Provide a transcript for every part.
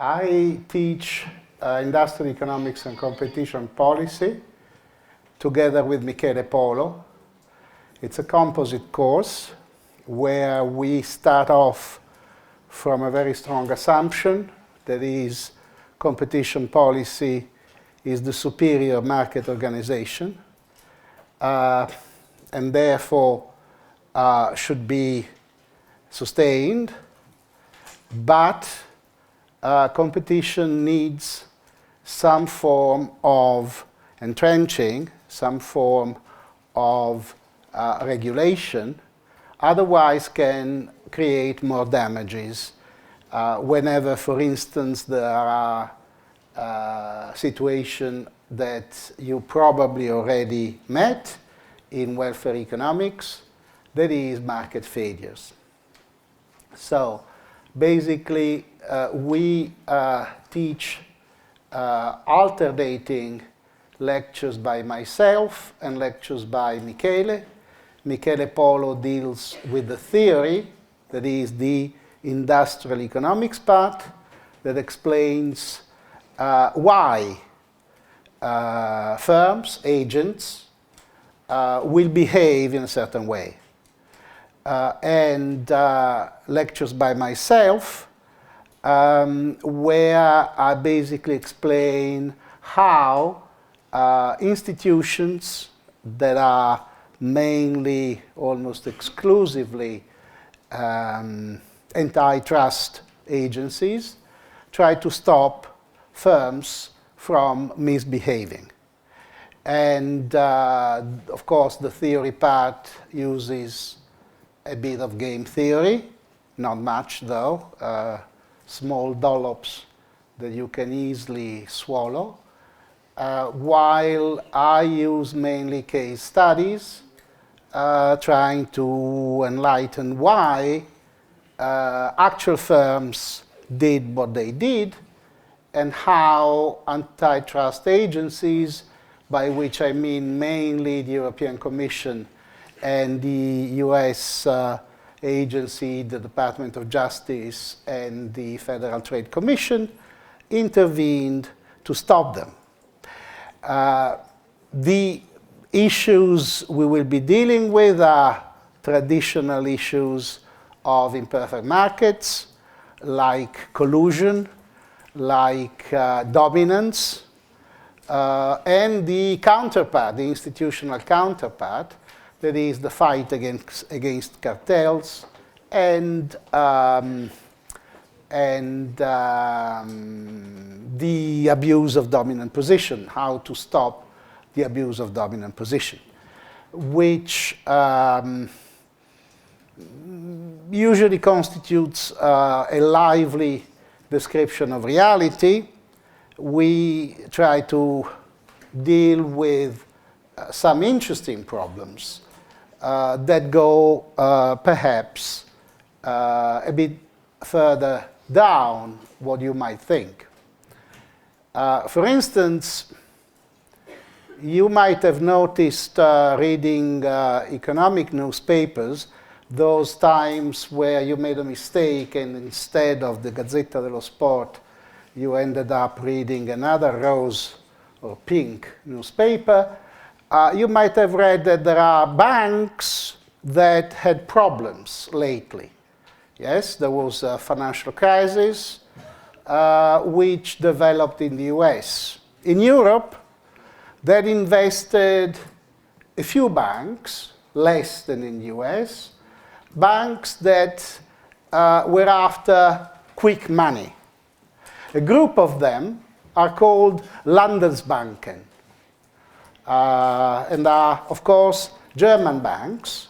I teach industrial economics and competition policy together with Michele Polo. It's a composite course where we start off from a very strong assumption, that is, competition policy is the superior market organization, and therefore should be sustained, but competition needs some form of entrenching, some form of regulation, otherwise can create more damages whenever, for instance, there are situations that you probably already met in welfare economics, that is market failures. So basically we teach alternating lectures by myself and lectures by Michele. Michele Polo deals with the theory, that is the industrial economics part, that explains why firms, agents, will behave in a certain way. And lectures by myself, where I basically explain how institutions that are mainly, almost exclusively antitrust agencies try to stop firms from misbehaving. And of course the theory part uses a bit of game theory, not much though, small dollops that you can easily swallow, while I use mainly case studies, trying to enlighten why actual firms did what they did, and how antitrust agencies, by which I mean mainly the European Commission and the US agency, the Department of Justice, and the Federal Trade Commission, intervened to stop them. The issues we will be dealing with are traditional issues of imperfect markets, like collusion, like dominance, and the counterpart, the institutional counterpart, that is the fight against cartels and the abuse of dominant position, how to stop the abuse of dominant position, which usually constitutes a lively description of reality. We try to deal with some interesting problems that go perhaps a bit further down what you might think. For instance, you might have noticed reading economic newspapers those times where you made a mistake and instead of the Gazzetta dello Sport you ended up reading another rose or pink newspaper. You might have read that there are banks that had problems lately. Yes, there was a financial crisis which developed in the US. In Europe, that invested a few banks, less than in the US, banks that were after quick money. A group of them are called Landesbanken, and are, of course, German banks.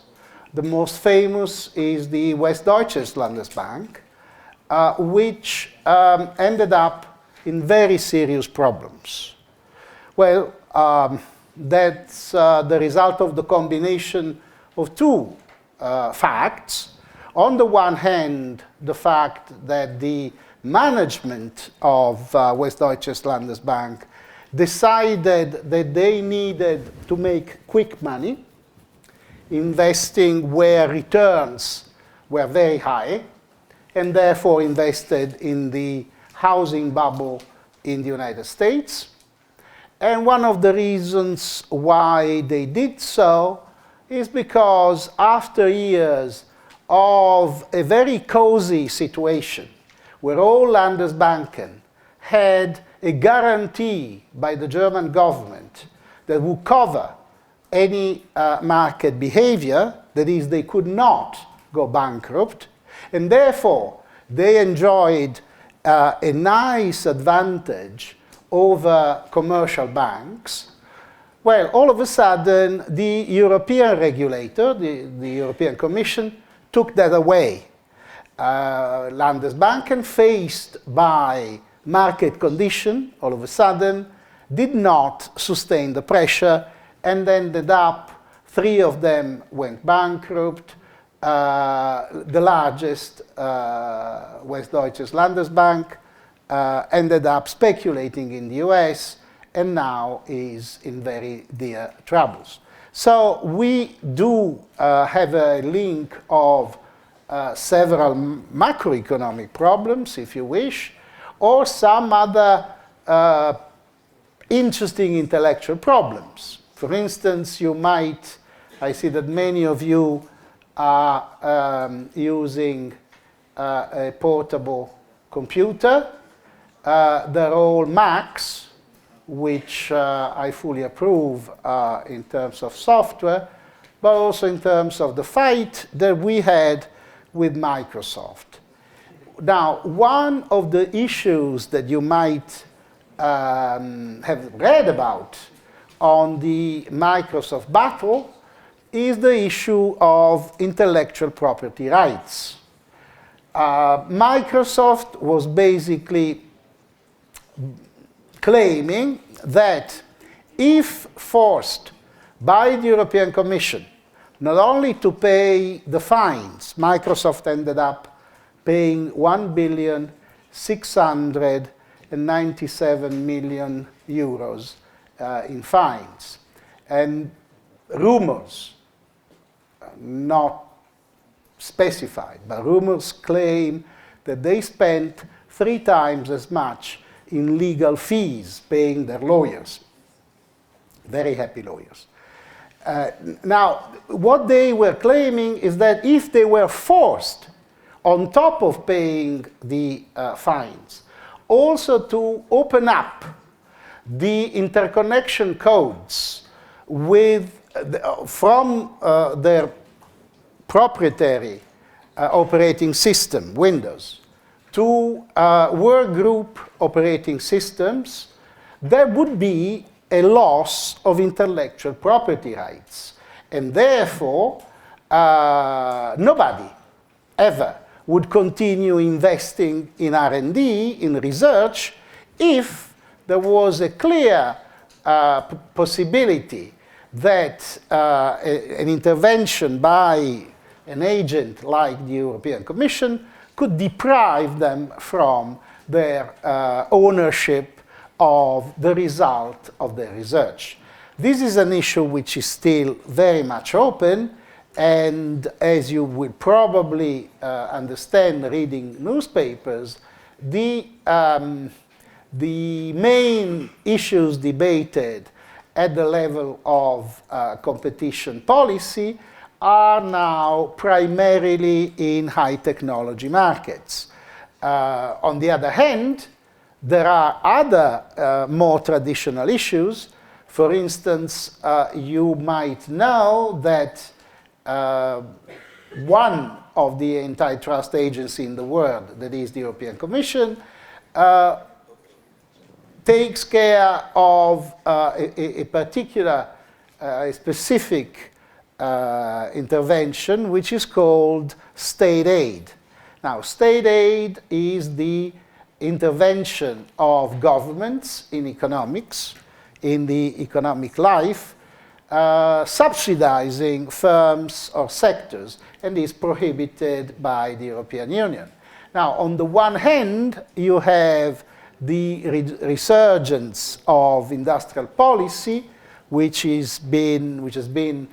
The most famous is the Westdeutsches Landesbank, which ended up in very serious problems. Well, that's the result of the combination of two facts. On the one hand, the fact that the management of Westdeutsches Landesbank decided that they needed to make quick money, investing where returns were very high, and therefore invested in the housing bubble in the United States. And one of the reasons why they did so is because after years of a very cozy situation where all Landesbanken had a guarantee by the German government that would cover any market behavior, that is, they could not go bankrupt, and therefore they enjoyed a nice advantage over commercial banks. Well, all of a sudden, the European regulator, the European Commission, took that away. Landesbanken, faced by market condition, all of a sudden, did not sustain the pressure and ended up, 3 of them went bankrupt. The largest, Westdeutsches Landesbank, ended up speculating in the US and now is in very dear troubles. So we do have a link of several macroeconomic problems, if you wish, or some other interesting intellectual problems. For instance, you might, I see that many of you are using a portable computer. They're all Macs, which I fully approve in terms of software, but also in terms of the fight that we had with Microsoft. Now, one of the issues that you might have read about on the Microsoft battle is the issue of intellectual property rights. Microsoft was basically claiming that if forced by the European Commission not only to pay the fines, Microsoft ended up paying €1,697,000,000 in fines. And rumors, not specified, but rumors claim that they spent 3 times as much in legal fees paying their lawyers. Very happy lawyers. Now, what they were claiming is that if they were forced, on top of paying the fines, also to open up the interconnection codes with from their proprietary operating system, Windows, to workgroup operating systems, there would be a loss of intellectual property rights. And therefore, nobody ever would continue investing in R&D, in research, if there was a clear possibility that an intervention by an agent like the European Commission could deprive them from their ownership of the result of their research. This is an issue which is still very much open, and as you will probably understand reading newspapers, the main issues debated at the level of competition policy are now primarily in high technology markets. On the other hand, there are other more traditional issues. For instance, you might know that one of the antitrust agencies in the world, that is the European Commission, takes care of a particular, a specific intervention, which is called state aid. Now, state aid is the intervention of governments in economics, in the economic life, subsidizing firms or sectors, and is prohibited by the European Union. Now, on the one hand, you have the resurgence of industrial policy, which has been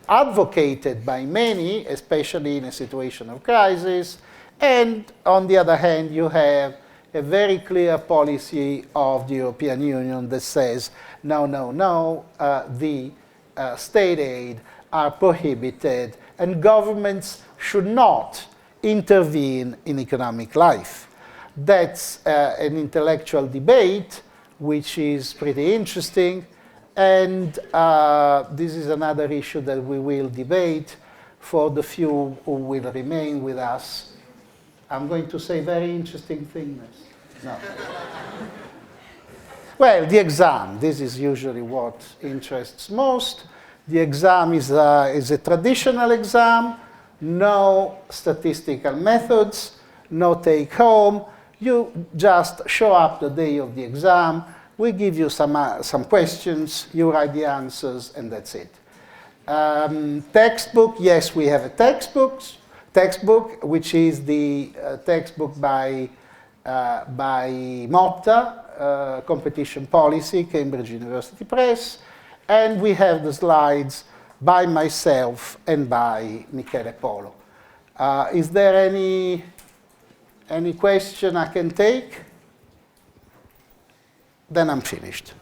advocated by many, especially in a situation of crisis, And on the other hand, you have a very clear policy of the European Union that says, no, no, no, the state aid are prohibited, and governments should not intervene in economic life. That's an intellectual debate, which is pretty interesting, and this is another issue that we will debate for the few who will remain with us. I'm going to say very interesting things. No. Well, the exam, this is usually what interests most. The exam is a traditional exam, no statistical methods, no take home. You just show up the day of the exam, we give you some questions, you write the answers, and that's it. Textbook, yes, we have a textbook, which is the textbook by Motta, Competition Policy, Cambridge University Press, and we have the slides by myself and by Michele Polo. Is there any question I can take? Then I'm finished.